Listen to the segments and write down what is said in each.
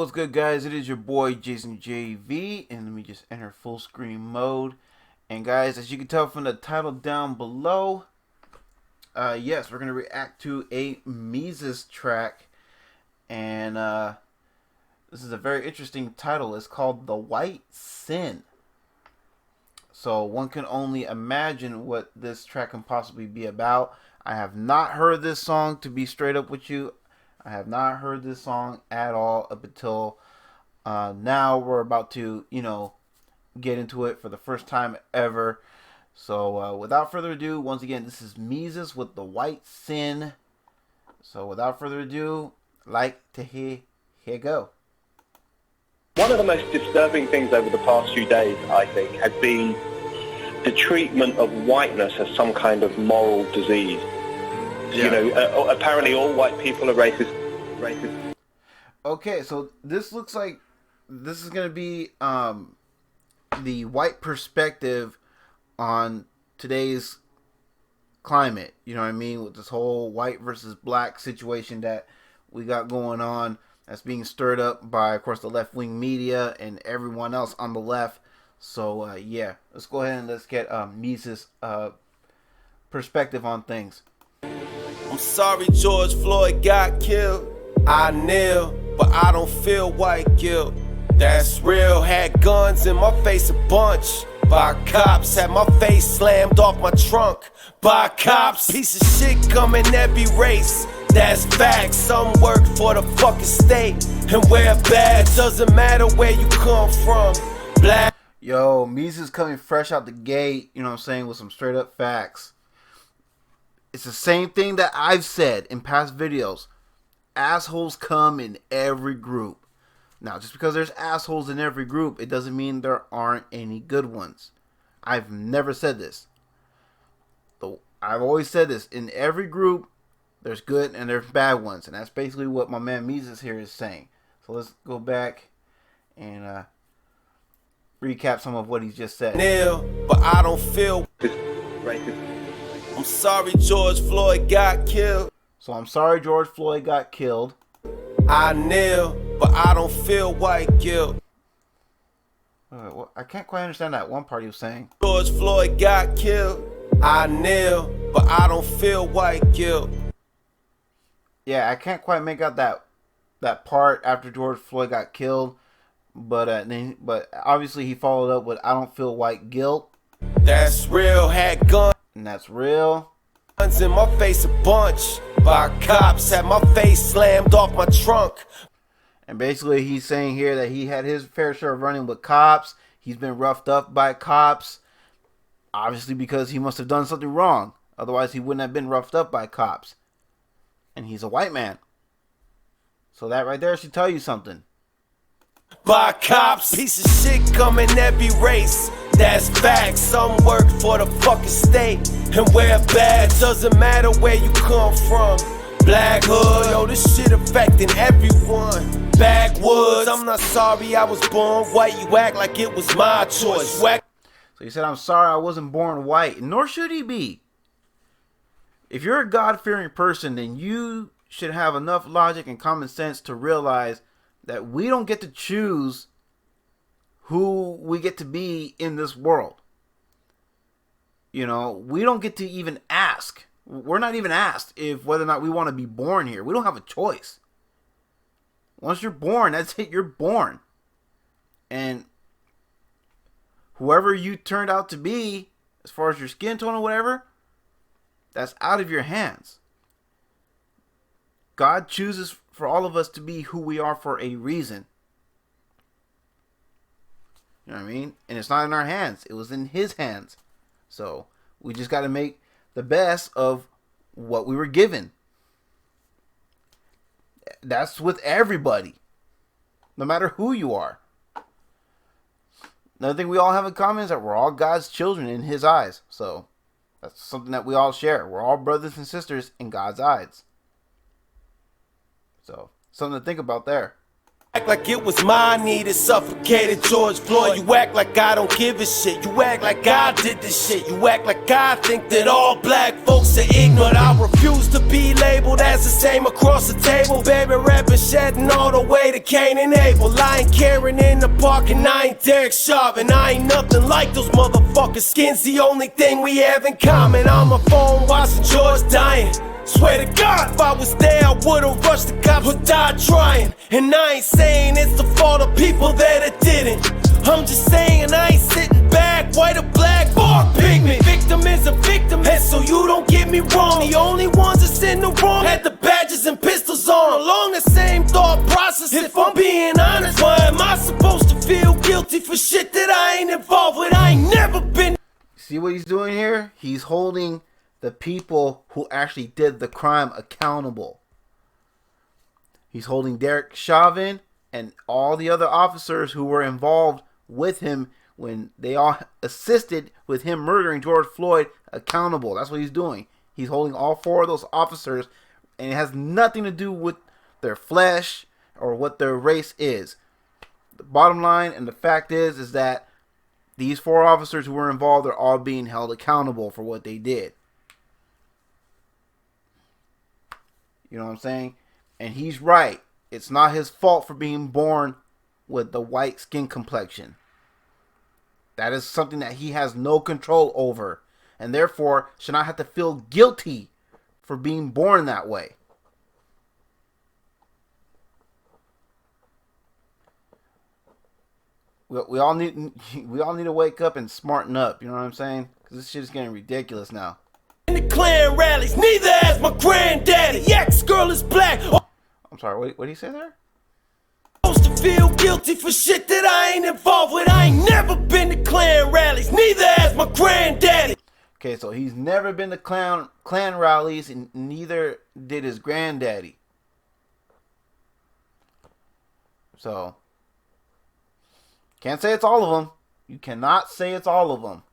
what's good, guys? It is your boy Jason JV, and let me just enter full screen mode. And guys, as you can tell from the title down below, yes, we're gonna react to a Mesus track, and this is a very interesting title. It's called "The White Sin." So one can only imagine what this track can possibly be about. I have not heard this song, to be straight up with you. I have not heard this song at all up until now. We're about to, get into it for the first time ever. So without further ado, once again, this is Mesus with "The White Sin." So without further ado, here go. One of the most disturbing things over the past few days, I think, has been the treatment of whiteness as some kind of moral disease. Yeah. Apparently all white people are racist. Okay, so this looks like this is going to be the white perspective on today's climate. You know what I mean? With this whole white versus black situation that we got going on, that's being stirred up by, of course, the left-wing media and everyone else on the left. So, yeah, let's go ahead and let's get Mesus' perspective on things. I'm sorry George Floyd got killed. I kneel, but I don't feel white guilt. That's real. Had guns in my face a bunch by cops. Had my face slammed off my trunk by cops. Piece of shit come in every race. That's facts. Some work for the fucking state and wear a badge. Doesn't matter where you come from. Black. Yo, Mesus coming fresh out the gate, you know what I'm saying, with some straight up facts. It's the same thing that I've said in past videos. Assholes come in every group. Now, just because there's assholes in every group, it doesn't mean there aren't any good ones. I've never said this. I've always said this. In every group, there's good and there's bad ones. And that's basically what my man Mesus here is saying. So let's go back and recap some of what he's just said. Kneel, but I don't feel racist. I'm sorry George Floyd got killed. So I'm sorry George Floyd got killed. I kneel, but I don't feel white guilt. Well, I can't quite understand that one part he was saying. George Floyd got killed. I kneel, but I don't feel white guilt. Yeah, I can't quite make out that part after George Floyd got killed. But obviously he followed up with "I don't feel white guilt." That's real. Had guns. And that's real. Guns in my face a bunch by cops. Had my face slammed off my trunk. And basically he's saying here that he had his fair share of running with cops. He's been roughed up by cops. Obviously because he must have done something wrong. Otherwise he wouldn't have been roughed up by cops. And he's a white man. So that right there should tell you something. By cops. Piece of shit come in every race. That's facts. Some work for the fucking state and wear a badge. Doesn't matter where you come from. Black hood, yo, this shit affecting everyone. Backwoods, I'm not sorry I was born white. You act like it was my choice. So he said, I'm sorry I wasn't born white. Nor should he be. If you're a God-fearing person, then you should have enough logic and common sense to realize that we don't get to choose who we get to be in this world. You know, we don't get to even ask. We're not even asked if whether or not we want to be born here. We don't have a choice. Once you're born, that's it. You're born. And whoever you turned out to be, as far as your skin tone or whatever, that's out of your hands. God chooses for all of us to be who we are for a reason. You know what I mean? And it's not in our hands. It was in his hands. So we just got to make the best of what we were given. That's with everybody. No matter who you are. Another thing we all have in common is that we're all God's children in his eyes. So that's something that we all share. We're all brothers and sisters in God's eyes. So something to think about there. Act like it was my need that suffocated George Floyd. You act like I don't give a shit. You act like I did this shit. You act like I think that all black folks are ignorant. I refuse to be labeled as the same across the table. Baby rapping, shedding all the way to Cain and Abel. I ain't Karen in the park and I ain't Derek Chauvin. I ain't nothing like those motherfuckers. Skin's the only thing we have in common. I'm a phone watching George dying. Swear to God, if I was there, I would've rushed the cops or died trying. And I ain't saying it's the fault of people that it didn't. I'm just saying I ain't sitting back, white or black or pigment. Victim is a victim, and so you don't get me wrong. The only ones that's in the wrong had the badges and pistols on. Along the same thought process, if I'm being honest, why am I supposed to feel guilty for shit that I ain't involved with? I ain't never been. See what he's doing here? He's holding the people who actually did the crime accountable. He's holding Derek Chauvin and all the other officers who were involved with him when they all assisted with him murdering George Floyd accountable. That's what he's doing. He's holding all four of those officers, and it has nothing to do with their flesh or what their race is. The bottom line and the fact is that these four officers who were involved are all being held accountable for what they did. You know what I'm saying? And he's right. It's not his fault for being born with the white skin complexion. That is something that he has no control over. And therefore should not have to feel guilty for being born that way. We all need to wake up and smarten up. You know what I'm saying? Because this shit is getting ridiculous now. In the Klan rallies, neither has my granddaddy. Ex-girl is black. I'm sorry, what did he say there? Supposed to feel guilty for shit that I ain't involved with. I ain't never been to Klan rallies, neither has my granddaddy. Okay, so he's never been to Klan rallies, and neither did his granddaddy. So, can't say it's all of them. You cannot say it's all of them.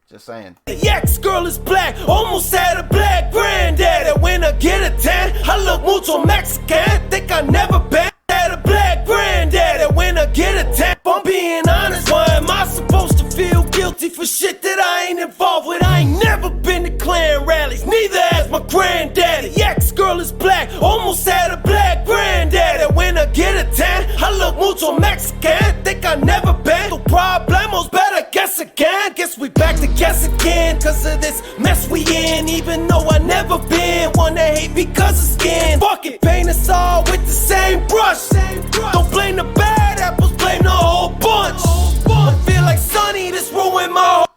Just saying. The ex-girl is black, almost had a black granddaddy. When I get a tan, I look mucho Mexican. Think I never been had a black granddaddy. When I get a tan, if I'm being honest, why am I supposed to feel guilty for shit that I ain't involved with? I ain't never been to Klan rallies, neither has my granddaddy. The ex-girl is black, almost had a black granddaddy. When I get a tan, I look mucho Mexican. Think I never been. No problemos, better guess again. Guess we back to guess again, cause of this mess we in. Even though I never been one to hate because of skin. Fuck it, paint us all with the same brush. Don't blame the bad apples, blame the whole bunch. I feel like Sonny, this ruined my whole.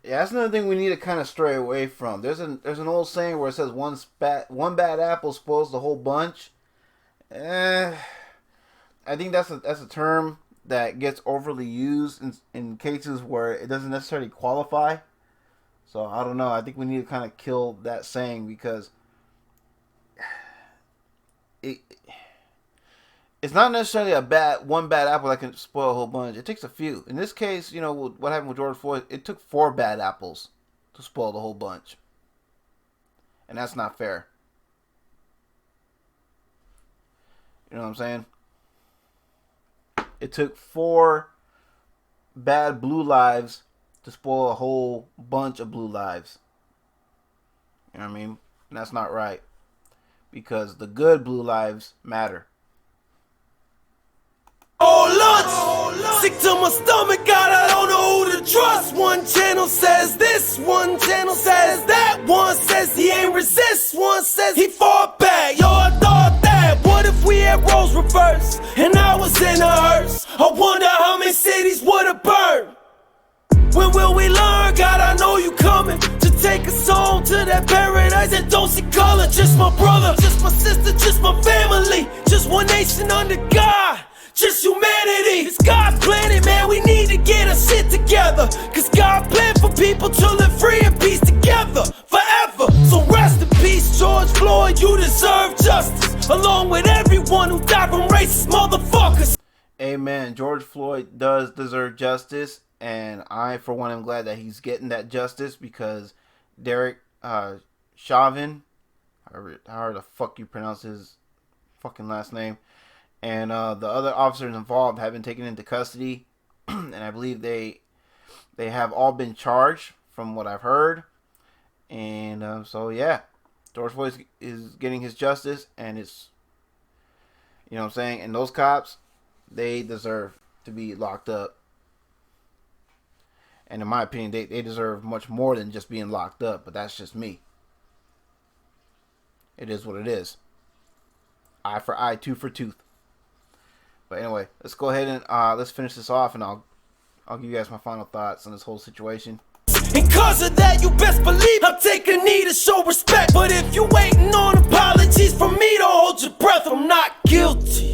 Yeah, that's another thing we need to kind of stray away from. There's an old saying where it says one bad apple spoils the whole bunch. I think that's a term that gets overly used in cases where it doesn't necessarily qualify. So I don't know. I think we need to kind of kill that saying, because it's not necessarily one bad apple that can spoil a whole bunch. It takes a few. In this case, you know what happened with George Floyd, it took 4 bad apples to spoil the whole bunch, and that's not fair. You know what I'm saying? It took 4 bad blue lives to spoil a whole bunch of blue lives. You know what I mean? And that's not right, because the good blue lives matter. Oh, lunch! Sick to my stomach, God, I don't know who to trust. One channel says this, one channel says that. One says he ain't resist, one says he fought back. Yo, I thought that. What if we had roles reversed and I was in a hearse? I wonder how many cities would have burned. When will we learn? God, I know you coming to take us home to that paradise that don't see color. Just my brother, just my sister, just my family. Just one nation under God. Just humanity. It's God's planet, man. We need to get our shit together. Cause God planned for people to live free and peace together forever. So rest in peace, George Floyd. You deserve justice, along with everyone who died from racist motherfuckers. Amen. George Floyd does deserve justice, and I, for one, am glad that he's getting that justice, because Derek Chauvin however the fuck you pronounce his fucking last name. And the other officers involved have been taken into custody, and I believe they have all been charged from what I've heard. And so yeah, George Floyd is getting his justice, and it's, you know what I'm saying, and those cops, they deserve to be locked up. And in my opinion, they deserve much more than just being locked up, but that's just me. It is what it is. Eye for eye, tooth for tooth. But anyway, let's go ahead and let's finish this off, and I'll give you guys my final thoughts on this whole situation. And cause of that, you best believe I'll take a knee to show respect. But if you waiting on apologies from me, to hold your breath, I'm not guilty.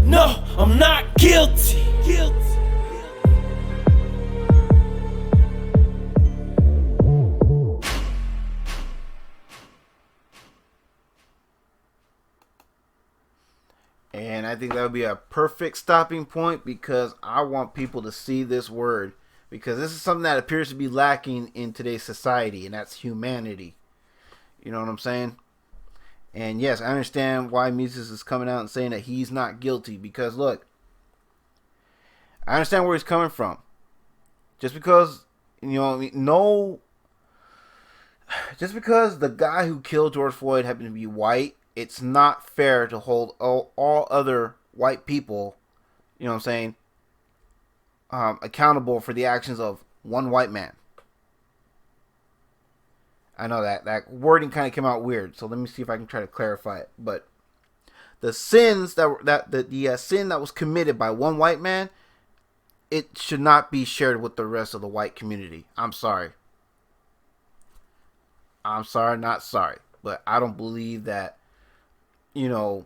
No, I'm not guilty. And I think that would be a perfect stopping point, because I want people to see this word, because this is something that appears to be lacking in today's society, and that's humanity. You know what I'm saying? And yes, I understand why Mesus is coming out and saying that he's not guilty, because look, I understand where he's coming from. Just because, you know, just because the guy who killed George Floyd happened to be white, it's not fair to hold all other white people, you know what I'm saying, accountable for the actions of one white man. I know that wording kind of came out weird, so let me see if I can try to clarify it. But the sins the sin that was committed by one white man, it should not be shared with the rest of the white community. I'm sorry. I'm sorry, not sorry. But I don't believe that, you know,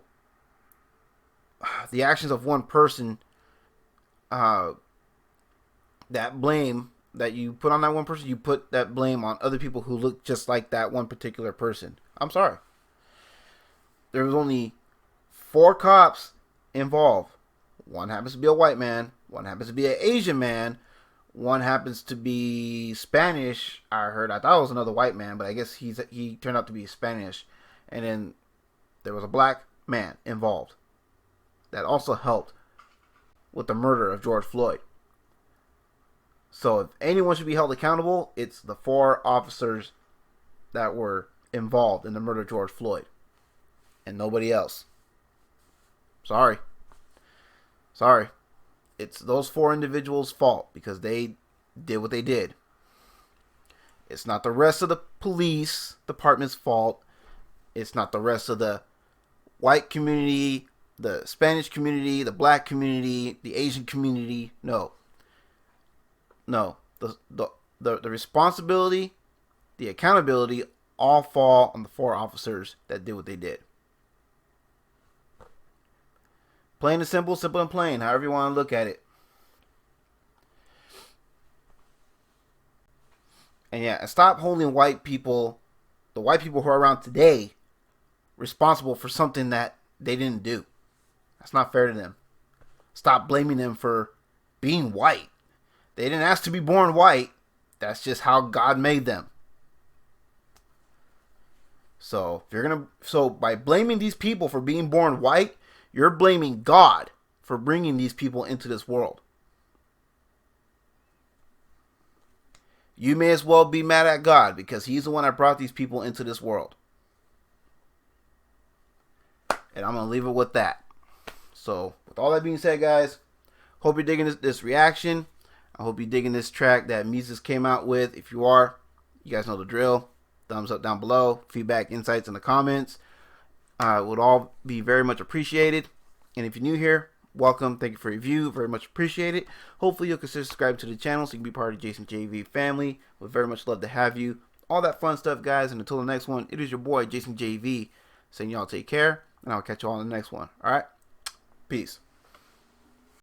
the actions of one person, that blame that you put on that one person, you put that blame on other people who look just like that one particular person. I'm sorry. There was only 4 cops involved. One happens to be a white man. One happens to be an Asian man. One happens to be Spanish. I thought it was another white man, but I guess he turned out to be Spanish. And then there was a black man involved that also helped with the murder of George Floyd. So if anyone should be held accountable, it's the 4 officers that were involved in the murder of George Floyd, and nobody else. Sorry. It's those 4 individuals' fault, because they did what they did. It's not the rest of the police department's fault. It's not the rest of the white community, the Spanish community, the black community, the Asian community. No. The responsibility, the accountability all fall on the 4 officers that did what they did. Plain and simple, simple and plain, however you want to look at it. And yeah, and stop holding the white people who are around today, responsible for something that they didn't do. That's not fair to them. Stop blaming them for being white. They didn't ask to be born white. That's just how God made them. So by blaming these people for being born white, you're blaming God for bringing these people into this world. You may as well be mad at God, because he's the one that brought these people into this world. And I'm going to leave it with that. So, with all that being said, guys, hope you're digging this reaction. I hope you're digging this track that Mesus came out with. If you are, you guys know the drill. Thumbs up down below. Feedback, insights in the comments. Would all be very much appreciated. And if you're new here, welcome. Thank you for your review. Very much appreciated. Hopefully you'll consider subscribing to the channel so you can be part of the Jason JV family. Would very much love to have you. All that fun stuff, guys. And until the next one, it is your boy Jason JV saying y'all take care. And I'll catch you all in the next one. Alright? Peace.